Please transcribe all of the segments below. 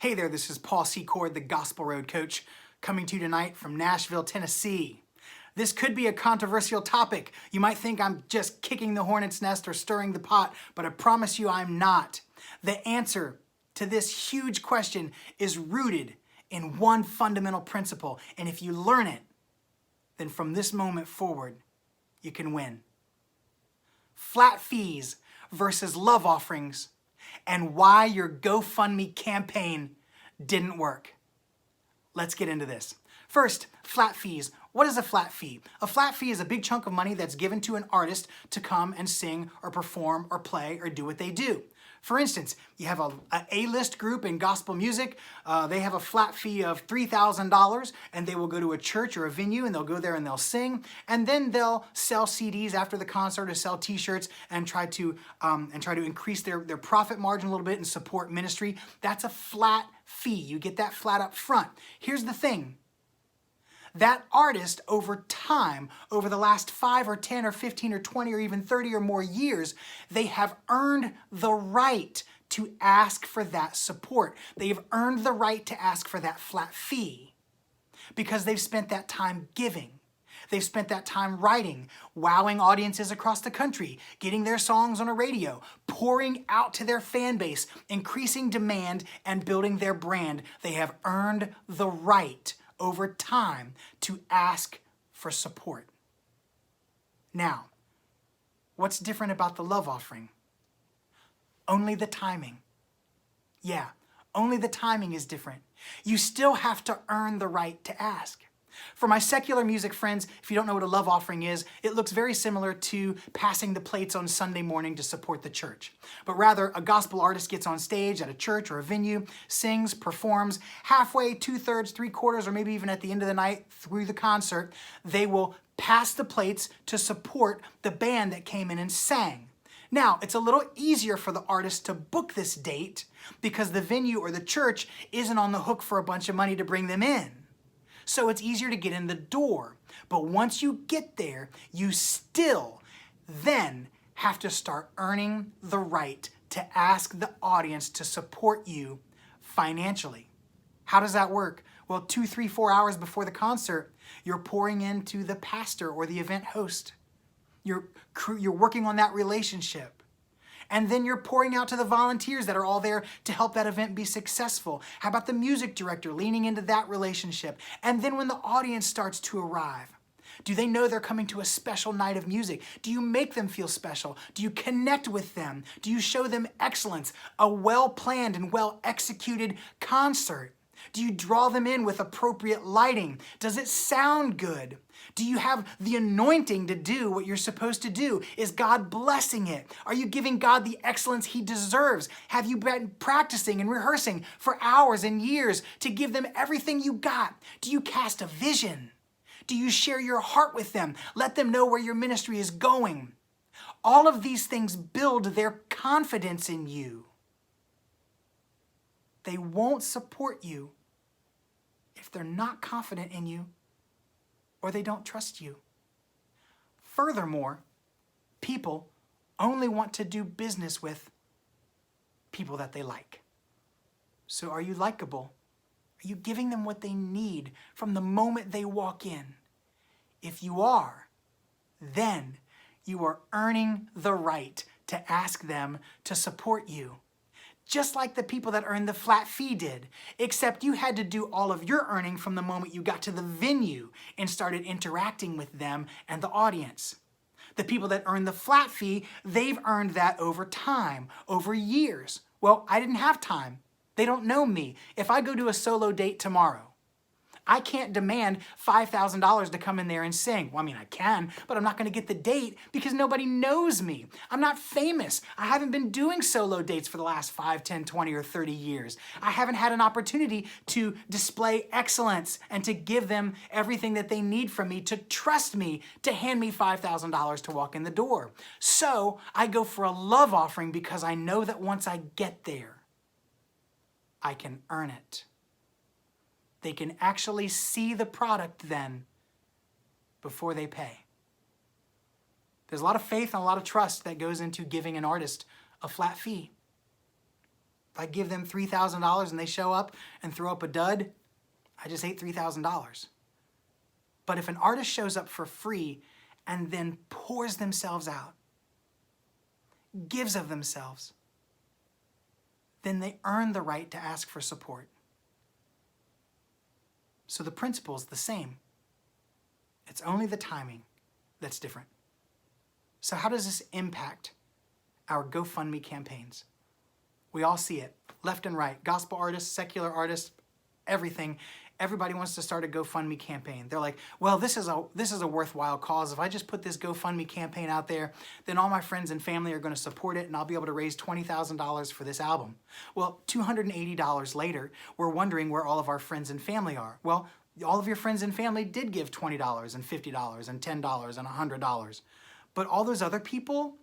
Hey there, this is Paul Secord, the Gospel Road Coach, coming to you tonight from Nashville, Tennessee. This could be a controversial topic. You might think I'm just kicking the hornet's nest or stirring the pot, but I promise you I'm not. The answer to this huge question is rooted in one fundamental principle, and if you learn it, then from this moment forward, you can win. Flat fees versus love offerings, and why your GoFundMe campaign didn't work. Let's get into this. First, flat fees. What is a flat fee? A flat fee is a big chunk of money that's given to an artist to come and sing or perform or play or do what they do. For instance, you have a A-list group in gospel music. They have a flat fee of $3,000, and they will go to a church or a venue, and they'll go there and they'll sing, and then they'll sell CDs after the concert or sell T-shirts and try to increase their profit margin a little bit and support ministry. That's a flat fee. You get that flat up front. Here's the thing. That artist over time, over the last 5 or 10 or 15 or 20 or even 30 or more years, they have earned the right to ask for that support. They've earned the right to ask for that flat fee because they've spent that time giving. They've spent that time writing, wowing audiences across the country, getting their songs on a radio, pouring out to their fan base, increasing demand, and building their brand. They have earned the right over time to ask for support. Now, what's different about the love offering? Only the timing. Yeah, only the timing is different. You still have to earn the right to ask. For my secular music friends, if you don't know what a love offering is, it looks very similar to passing the plates on Sunday morning to support the church. But rather, a gospel artist gets on stage at a church or a venue, sings, performs, halfway, 2/3, 3/4, or maybe even at the end of the night through the concert, they will pass the plates to support the band that came in and sang. Now, it's a little easier for the artist to book this date because the venue or the church isn't on the hook for a bunch of money to bring them in. So it's easier to get in the door. But once you get there, you still then have to start earning the right to ask the audience to support you financially. How does that work? Well, 2, 3, 4 hours before the concert, you're pouring into the pastor or the event host. You're working on that relationship. And then you're pouring out to the volunteers that are all there to help that event be successful. How about the music director leaning into that relationship? And then when the audience starts to arrive, do they know they're coming to a special night of music? Do you make them feel special? Do you connect with them? Do you show them excellence? A well-planned and well-executed concert? Do you draw them in with appropriate lighting? Does it sound good? Do you have the anointing to do what you're supposed to do? Is God blessing it? Are you giving God the excellence He deserves? Have you been practicing and rehearsing for hours and years to give them everything you got? Do you cast a vision? Do you share your heart with them? Let them know where your ministry is going. All of these things build their confidence in you. They won't support you if they're not confident in you or they don't trust you. Furthermore, people only want to do business with people that they like. So are you likable? Are you giving them what they need from the moment they walk in? If you are, then you are earning the right to ask them to support you. Just like the people that earned the flat fee did, except you had to do all of your earning from the moment you got to the venue and started interacting with them and the audience. The people that earned the flat fee, they've earned that over time, over years. Well, I didn't have time. They don't know me. If I go to a solo date tomorrow, I can't demand $5,000 to come in there and sing. Well, I mean, I can, but I'm not going to get the date because nobody knows me. I'm not famous. I haven't been doing solo dates for the last 5, 10, 20, or 30 years. I haven't had an opportunity to display excellence and to give them everything that they need from me, to trust me, to hand me $5,000 to walk in the door. So I go for a love offering because I know that once I get there, I can earn it. They can actually see the product then before they pay. There's a lot of faith and a lot of trust that goes into giving an artist a flat fee. If I give them $3,000 and they show up and throw up a dud, I just ate $3,000. But if an artist shows up for free and then pours themselves out, gives of themselves, then they earn the right to ask for support. So the principle is the same. It's only the timing that's different. So how does this impact our GoFundMe campaigns? We all see it, left and right. Gospel artists, secular artists, everything. Everybody wants to start a GoFundMe campaign. They're like, well, this is a worthwhile cause. If I just put this GoFundMe campaign out there, then all my friends and family are going to support it and I'll be able to raise $20,000 for this album. Well, $280 later, we're wondering where all of our friends and family are. Well, all of your friends and family did give $20 and $50 and $10 and $100. But all those other people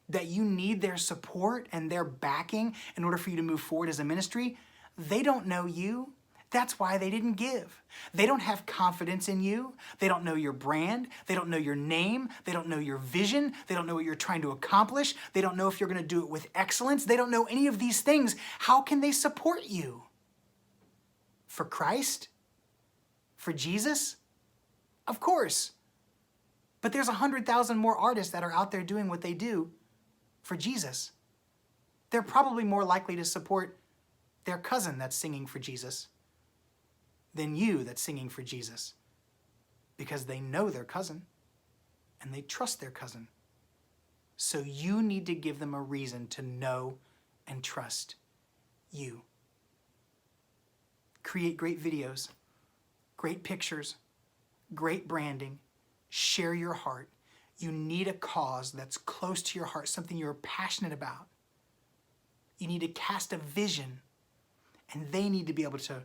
that you need their support and their backing in order for you to move forward as a ministry, they don't know you. That's why they didn't give. They don't have confidence in you. They don't know your brand. They don't know your name. They don't know your vision. They don't know what you're trying to accomplish. They don't know if you're going to do it with excellence. They don't know any of these things. How can they support you? For Christ? For Jesus? Of course. But there's 100,000 more artists that are out there doing what they do for Jesus. They're probably more likely to support their cousin that's singing for Jesus than you that's singing for Jesus, because they know their cousin and they trust their cousin. So you need to give them a reason to know and trust you. Create great videos, great pictures, great branding, share your heart. You need a cause that's close to your heart, something you're passionate about. You need to cast a vision, and they need to be able to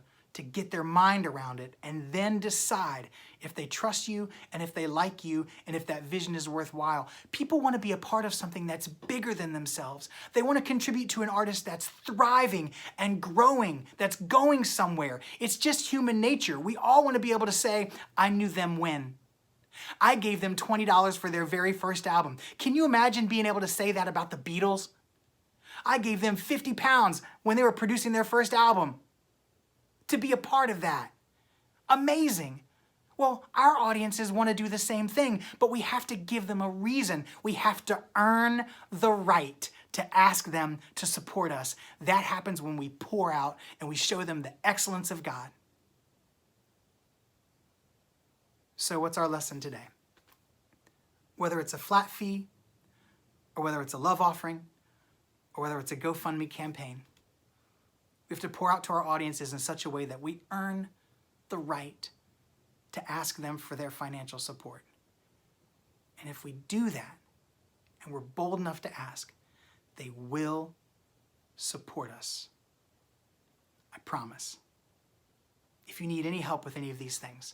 get their mind around it and then decide if they trust you and if they like you and if that vision is worthwhile. People want to be a part of something that's bigger than themselves. They want to contribute to an artist that's thriving and growing, that's going somewhere. It's just human nature. We all want to be able to say, I knew them when. I gave them $20 for their very first album. Can you imagine being able to say that about the Beatles? I gave them 50 pounds when they were producing their first album. To be a part of that. Amazing. Well, our audiences want to do the same thing, but we have to give them a reason. We have to earn the right to ask them to support us. That happens when we pour out and we show them the excellence of God. So what's our lesson today? Whether it's a flat fee, or whether it's a love offering, or whether it's a GoFundMe campaign, we have to pour out to our audiences in such a way that we earn the right to ask them for their financial support. And if we do that, and we're bold enough to ask, they will support us. I promise. If you need any help with any of these things,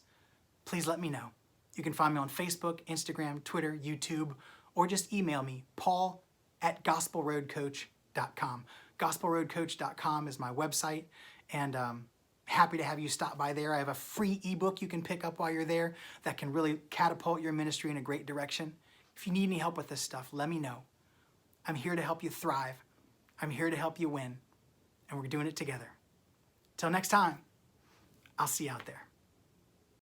please let me know. You can find me on Facebook, Instagram, Twitter, YouTube, or just email me, paul@gospelroadcoach.com. gospelroadcoach.com is my website, and happy to have you stop by there. I have a free ebook you can pick up while you're there that can really catapult your ministry in a great direction. If you need any help with this stuff, let me know. I'm here to help you thrive. I'm here to help you win, and we're doing it together. Till next time, I'll see you out there.